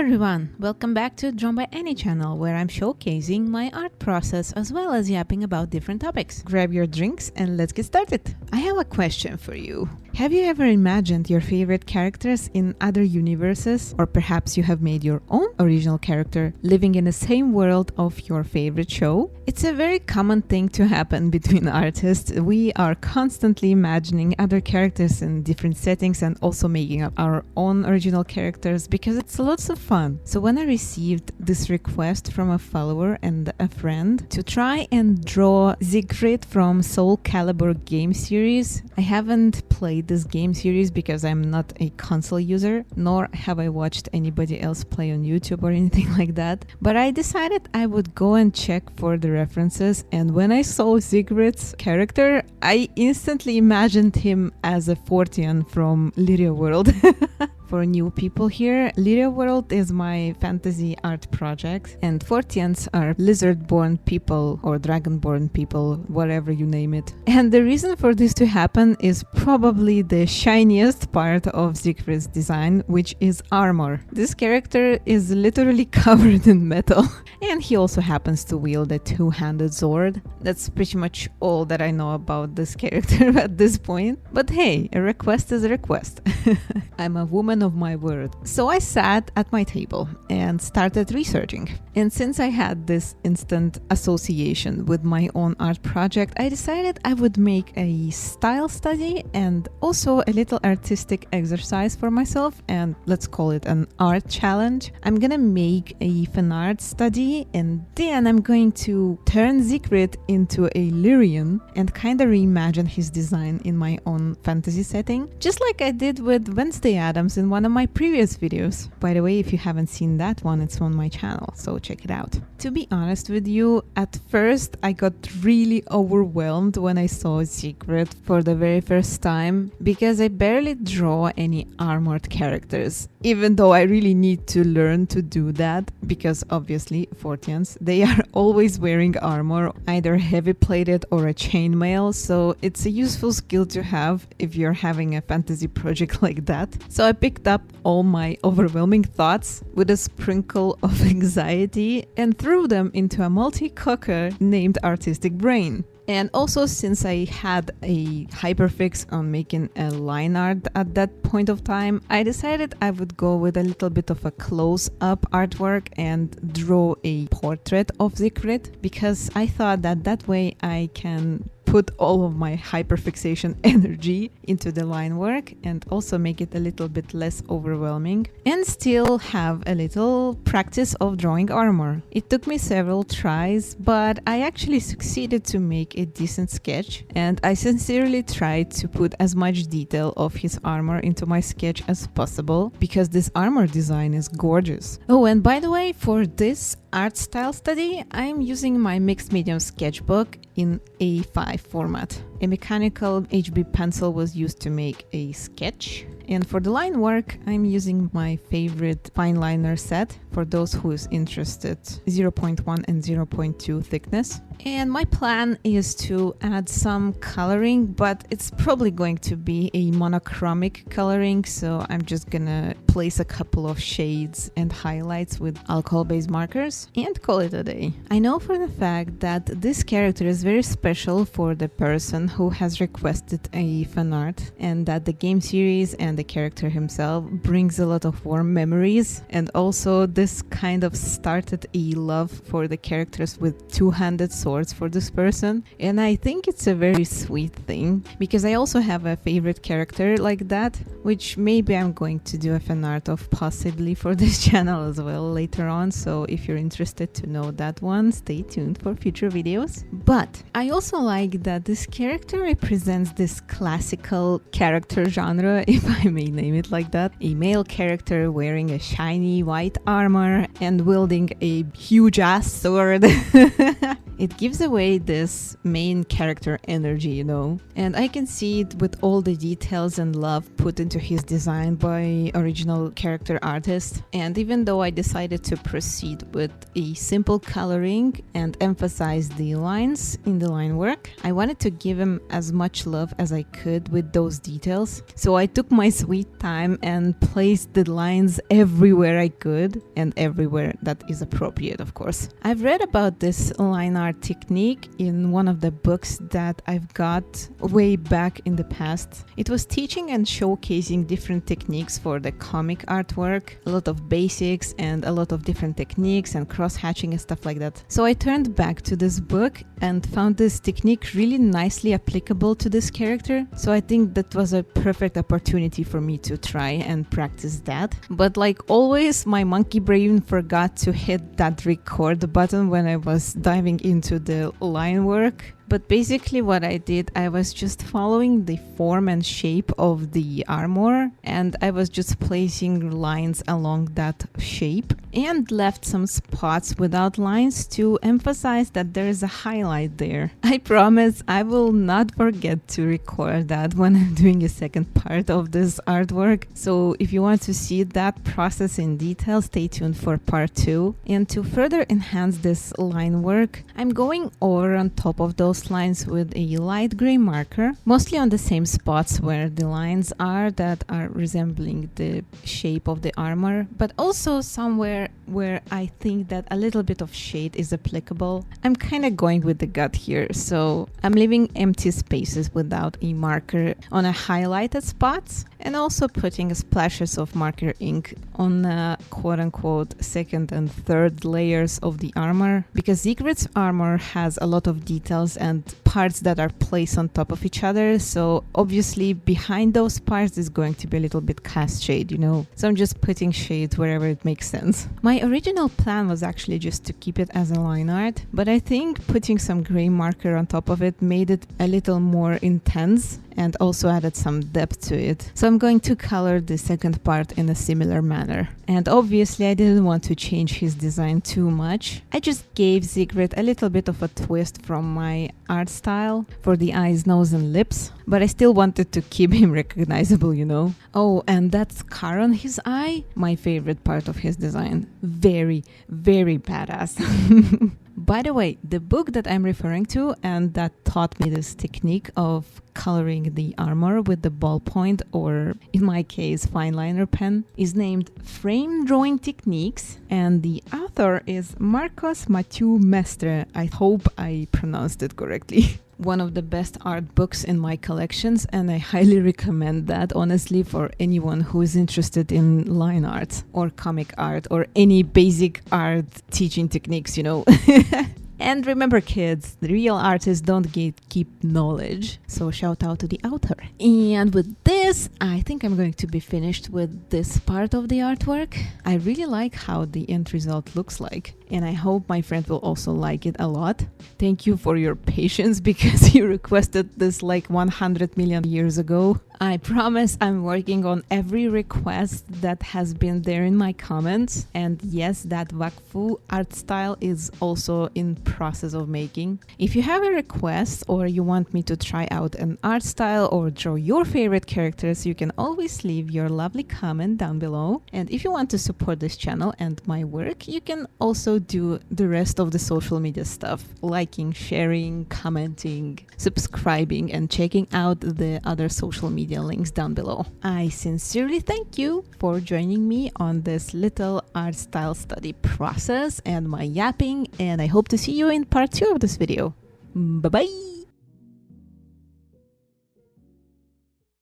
everyone, welcome back to Drawn by Any channel, where I'm showcasing my art process as well as yapping about different topics. Grab your drinks and let's get started. I have a question for you. Have you ever imagined your favorite characters in other universes? Or perhaps you have made your own original character living in the same world of your favorite show? It's a very common thing to happen between artists. We are constantly imagining other characters in different settings and also making up our own original characters because it's lots of fun. So when I received this request from a follower and a friend to try and draw Siegfried from Soul Calibur game series, I haven't played this game series because I'm not a console user, nor have I watched anybody else play on YouTube or anything like that. But I decided I would go and check for the references, and when I saw Siegfried's character, I instantly imagined him as a Fortean from Lyria World. For new people here, Lyria World is my fantasy art project, and Forteans are lizard-born people or dragon-born people, whatever you name it. And the reason for this to happen is probably the shiniest part of Siegfried's design, which is armor. This character is literally covered in metal, and he also happens to wield a two-handed sword. That's pretty much all that I know about this character at this point. But hey, a request is a request. I'm a woman of my word. So I sat at my table and started researching. And since I had this instant association with my own art project, I decided I would make a style study and also a little artistic exercise for myself, and let's call it an art challenge. I'm gonna make a Fanart study, and then I'm going to turn Siegfried into a Lyrian and kind of reimagine his design in my own fantasy setting, just like I did with Wednesday Addams in one of my previous videos. By the way, if you haven't seen that one, it's on my channel, so check it out. To be honest with you, at first I got really overwhelmed when I saw Siegfried for the very first time, because I barely draw any armored characters, even though I really need to learn to do that, because obviously Forteans, they are always wearing armor, either heavy plated or a chainmail, so it's a useful skill to have if you're having a fantasy project like that. So I picked up all my overwhelming thoughts with a sprinkle of anxiety and threw them into a multi-cocker named Artistic Brain. And also, since I had a hyperfix on making a line art at that point of time, I decided I would go with a little bit of a close-up artwork and draw a portrait of Siegfried, because I thought that that way I can put all of my hyperfixation energy into the line work and also make it a little bit less overwhelming and still have a little practice of drawing armor. It took me several tries, but I actually succeeded to make a decent sketch, and I sincerely tried to put as much detail of his armor into my sketch as possible because this armor design is gorgeous. Oh, and by the way, for this art style study, I'm using my mixed medium sketchbook in A5 format. A mechanical HB pencil was used to make a sketch, and for the line work I'm using my favorite fine liner set, for those who is interested, 0.1 and 0.2 thickness. And my plan is to add some coloring, but it's probably going to be a monochromic coloring, so I'm just gonna place a couple of shades and highlights with alcohol-based markers and call it a day. I know for the fact that this character is very special for the person who has requested a fan art, and that the game series and the character himself brings a lot of warm memories, and also this kind of started a love for the characters with two-handed swords for this person, and I think it's a very sweet thing because I also have a favorite character like that, which maybe I'm going to do a fan art of possibly for this channel as well later on, so if you're interested to know that one, stay tuned for future videos. But I also like that this character represents this classical character genre, if I may name it like that, a male character wearing a shiny white armor and wielding a huge ass sword. It gives away this main character energy, you know, and I can see it with all the details and love put into his design by original character artist. And even though I decided to proceed with a simple coloring and emphasize the lines in the line work, I wanted to give him as much love as I could with those details. So I took my sweet time and placed the lines everywhere I could, and everywhere that is appropriate, of course. I've read about this line art technique in one of the books that I've got way back in the past. It was teaching and showcasing different techniques for the comic artwork, a lot of basics and a lot of different techniques and cross-hatching and stuff like that. So I turned back to this book and found this technique really nicely applicable to this character. So I think that was a perfect opportunity for me to try and practice that. But like always, my monkey brain forgot to hit that record button when I was diving into the line work. But basically what I did, I was just following the form and shape of the armor, and I was just placing lines along that shape and left some spots without lines to emphasize that there is a highlight there. I promise I will not forget to record that when I'm doing a second part of this artwork. So if you want to see that process in detail, stay tuned for part 2. And to further enhance this line work, I'm going over on top of those lines with a light gray marker, mostly on the same spots where the lines are that are resembling the shape of the armor, but also somewhere where I think that a little bit of shade is applicable. I'm kind of going with the gut here, so I'm leaving empty spaces without a marker on a highlighted spots, and also putting splashes of marker ink on quote-unquote second and third layers of the armor, because Siegfried's armor has a lot of details and parts that are placed on top of each other, so obviously behind those parts is going to be a little bit cast shade, you know, so I'm just putting shades wherever it makes sense. My original plan was actually just to keep it as a line art, but I think putting some gray marker on top of it made it a little more intense and also added some depth to it. So I'm going to color the second part in a similar manner. And obviously I didn't want to change his design too much. I just gave Siegfried a little bit of a twist from my art style for the eyes, nose and lips, but I still wanted to keep him recognizable, you know. Oh, and that scar on his eye, my favorite part of his design. Very, very badass. By the way, the book that I'm referring to and that taught me this technique of coloring the armor with the ballpoint, or in my case fine liner pen, is named Frame Drawing Techniques, and the author is Marcos Mathieu Mestre. I hope I pronounced it correctly. One of the best art books in my collections, and I highly recommend that, honestly, for anyone who is interested in line art or comic art or any basic art teaching techniques, you know. And remember, kids, the real artists don't gatekeep knowledge. So shout out to the author. And with this, I think I'm going to be finished with this part of the artwork. I really like how the end result looks like, and I hope my friend will also like it a lot. Thank you for your patience, because you requested this like 100 million years ago. I promise I'm working on every request that has been there in my comments. And yes, that Wakfu art style is also in process of making. If you have a request or you want me to try out an art style or draw your favorite characters, you can always leave your lovely comment down below. And if you want to support this channel and my work, you can also do the rest of the social media stuff, liking, sharing, commenting, subscribing, and checking out the other social media links down below. I sincerely thank you for joining me on this little art style study process and my yapping, and I hope to see you in part 2 of this video. Bye bye!